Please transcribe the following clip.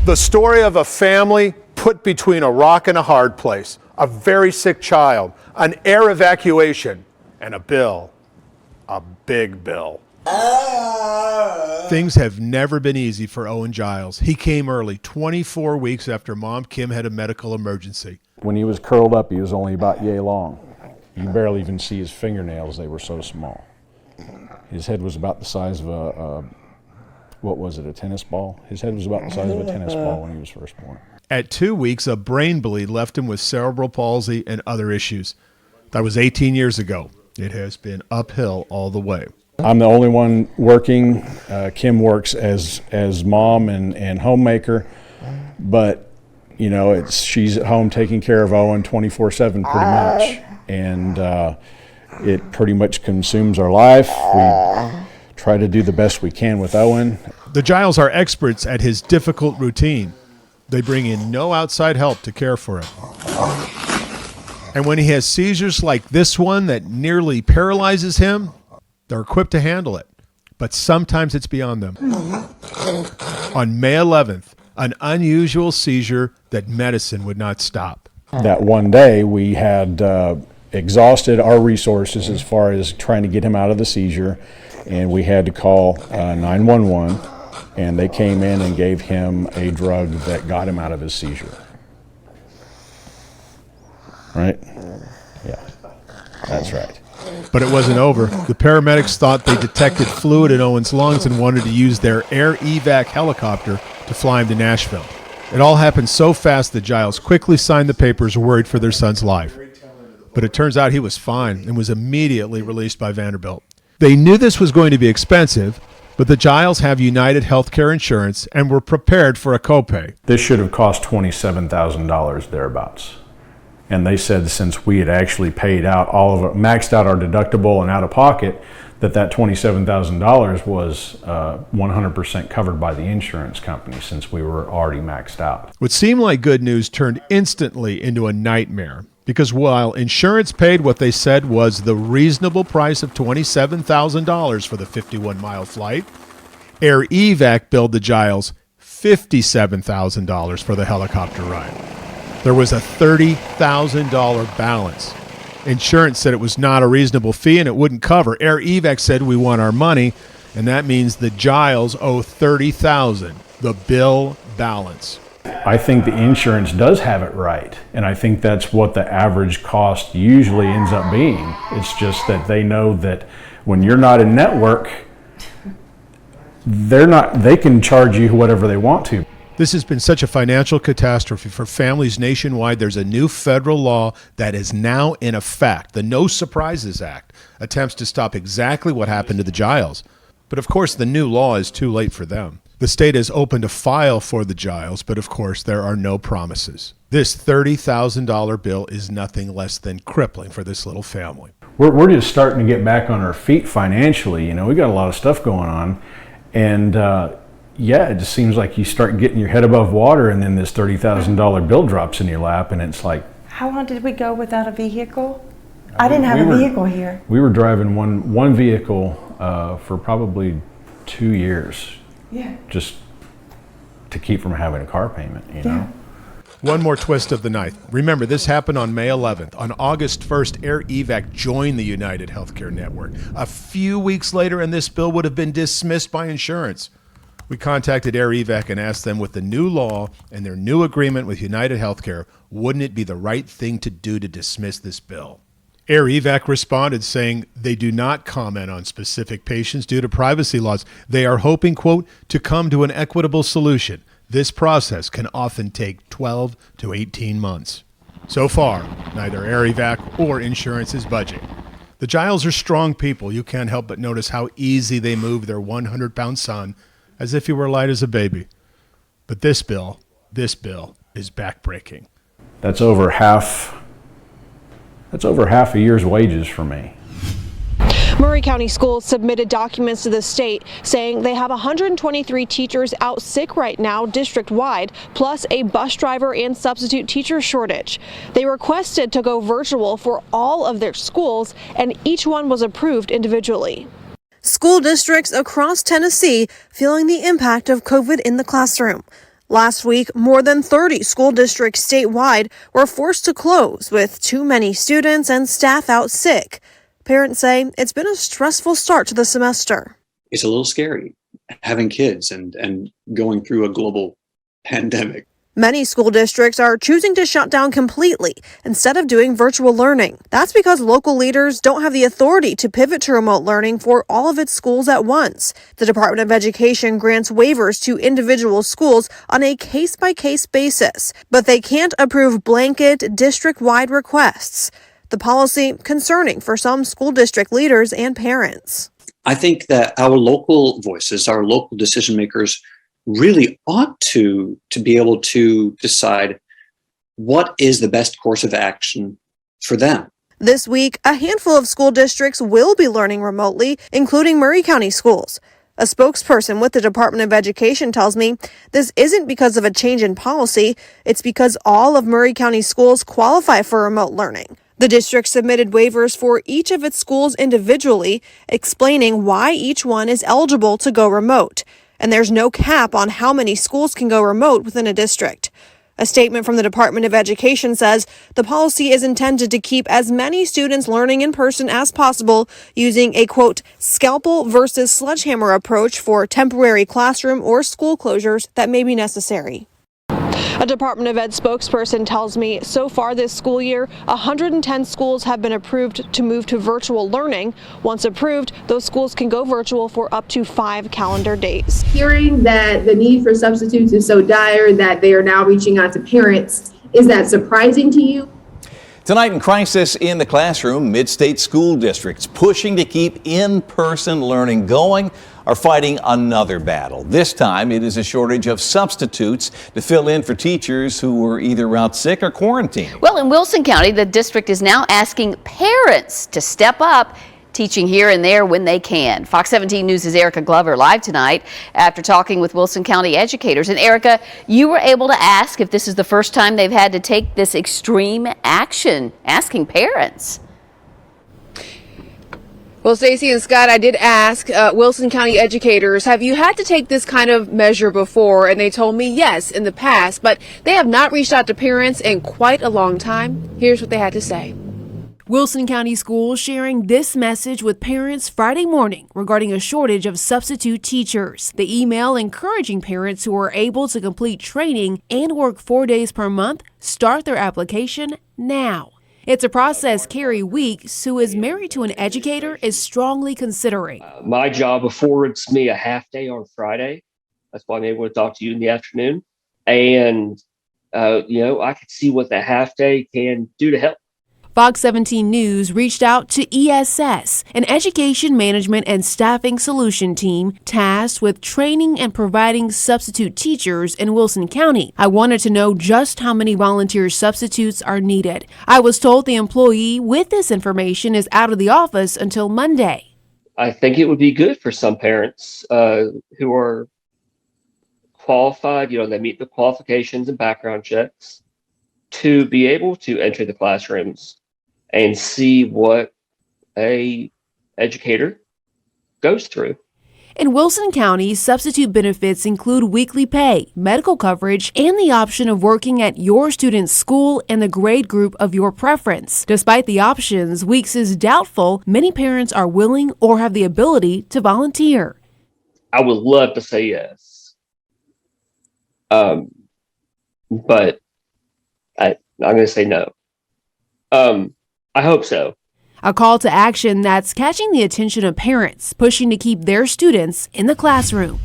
The story of a family put between a rock and a hard place, a very sick child, an air evacuation, and a bill, a big bill. Things have never been easy for Owen Giles. He came early, 24 weeks after Mom Kim had a medical emergency. When he was curled up, he was only about yay long. You could barely even see his fingernails, they were so small. His head was about the size of a tennis ball? His head was about the size of a tennis ball when he was first born. At 2 weeks, a brain bleed left him with cerebral palsy and other issues. That was 18 years ago. It has been uphill all the way. I'm the only one working. Kim works as mom and homemaker, but you know, she's at home taking care of Owen 24/7 pretty much, and it pretty much consumes our life. We try to do the best we can with Owen. The Giles are experts at his difficult routine. They bring in no outside help to care for him. And when he has seizures like this one that nearly paralyzes him, they're equipped to handle it. But sometimes it's beyond them. On May 11th, an unusual seizure that medicine would not stop. That one day we had exhausted our resources as far as trying to get him out of the seizure, and we had to call 911, and they came in and gave him a drug that got him out of his seizure. Right? Yeah, that's right. But it wasn't over. The paramedics thought they detected fluid in Owen's lungs and wanted to use their air evac helicopter to fly him to Nashville. It all happened so fast that Giles quickly signed the papers, worried for their son's life. But it turns out he was fine and was immediately released by Vanderbilt. They knew this was going to be expensive, but the Giles have United Healthcare insurance and were prepared for a copay. This should have cost $27,000 thereabouts. And they said since we had actually paid out all of it, maxed out our deductible and out of pocket, that $27,000 was 100% covered by the insurance company since we were already maxed out. What seemed like good news turned instantly into a nightmare, because while insurance paid what they said was the reasonable price of $27,000 for the 51-mile flight, Air Evac billed the Giles $57,000 for the helicopter ride. There was a $30,000 balance. Insurance said it was not a reasonable fee and it wouldn't cover. Air Evac said we want our money, and that means the Giles owe $30,000, the bill balance. I think the insurance does have it right, and I think that's what the average cost usually ends up being. It's just that they know that when you're not in network, they can charge you whatever they want to. This has been such a financial catastrophe for families nationwide. There's a new federal law that is now in effect. The No Surprises Act attempts to stop exactly what happened to the Giles. But of course, the new law is too late for them. The state has opened a file for the Giles, but of course, there are no promises. This $30,000 bill is nothing less than crippling for this little family. We're just starting to get back on our feet financially. You know, we got a lot of stuff going on, and yeah, it just seems like you start getting your head above water, and then this $30,000 bill drops in your lap, and it's like... How long did we go without a vehicle? I didn't have a vehicle here. We were driving one vehicle for probably 2 years. Yeah. Just to keep from having a car payment, you know? One more twist of the knife. Remember, this happened on May 11th. On August 1st, Air Evac joined the United Healthcare network. A few weeks later, and this bill would have been dismissed by insurance. We contacted Air Evac and asked them, with the new law and their new agreement with United Healthcare, wouldn't it be the right thing to do to dismiss this bill? Air Evac responded saying they do not comment on specific patients due to privacy laws. They are hoping, quote, to come to an equitable solution. This process can often take 12 to 18 months. So far, neither Air Evac or insurance is budging. The Giles are strong people. You can't help but notice how easy they move their 100-pound son as if he were light as a baby. But this bill is backbreaking. That's over half a year's wages for me. Murray County Schools submitted documents to the state saying they have 123 teachers out sick right now district-wide, plus a bus driver and substitute teacher shortage. They requested to go virtual for all of their schools, and each one was approved individually. School districts across Tennessee feeling the impact of COVID in the classroom. Last week, more than 30 school districts statewide were forced to close with too many students and staff out sick. Parents say it's been a stressful start to the semester. It's a little scary having kids and going through a global pandemic. Many school districts are choosing to shut down completely instead of doing virtual learning. That's because local leaders don't have the authority to pivot to remote learning for all of its schools at once. The Department of Education grants waivers to individual schools on a case-by-case basis, but they can't approve blanket district-wide requests. The policy concerning for some school district leaders and parents. I think that our local voices, our local decision makers, really ought to be able to decide what is the best course of action for them. This week, a handful of school districts will be learning remotely, including Murray County schools. A spokesperson with the Department of Education tells me this isn't because of a change in policy, it's because all of Murray County schools qualify for remote learning. The district submitted waivers for each of its schools individually, explaining why each one is eligible to go remote. And there's no cap on how many schools can go remote within a district. A statement from the Department of Education says the policy is intended to keep as many students learning in person as possible using a, quote, scalpel versus sledgehammer approach for temporary classroom or school closures that may be necessary. A Department of Ed spokesperson tells me so far this school year, 110 schools have been approved to move to virtual learning. Once approved, those schools can go virtual for up to 5 calendar days. Hearing that the need for substitutes is so dire that they are now reaching out to parents, is that surprising to you? Tonight in Crisis in the Classroom, mid-state school districts pushing to keep in-person learning going are fighting another battle. This time it is a shortage of substitutes to fill in for teachers who were either out sick or quarantined. Well, in Wilson County, the district is now asking parents to step up, teaching here and there when they can. Fox 17 News' Erica Glover live tonight after talking with Wilson County educators. And Erica, you were able to ask if this is the first time they've had to take this extreme action, asking parents. Well, Stacey and Scott, I did ask Wilson County educators, have you had to take this kind of measure before? And they told me yes, in the past, but they have not reached out to parents in quite a long time. Here's what they had to say. Wilson County Schools sharing this message with parents Friday morning regarding a shortage of substitute teachers. The email encouraging parents who are able to complete training and work 4 days per month start their application now. It's a process Carrie Weeks, who is married to an educator, is strongly considering. My job affords me a half day on Friday. That's why I'm able to talk to you in the afternoon. And, I could see what the half day can do to help. Fox 17 News reached out to ESS, an education management and staffing solution team tasked with training and providing substitute teachers in Wilson County. I wanted to know just how many volunteer substitutes are needed. I was told the employee with this information is out of the office until Monday. I think it would be good for some parents who are qualified, they meet the qualifications and background checks, to be able to enter the classrooms and see what a educator goes through. In Wilson County, substitute benefits include weekly pay, medical coverage, and the option of working at your student's school and the grade group of your preference. Despite the options, Weeks is doubtful many parents are willing or have the ability to volunteer. I would love to say yes. But I'm going to say no. I hope so. A call to action that's catching the attention of parents pushing to keep their students in the classroom.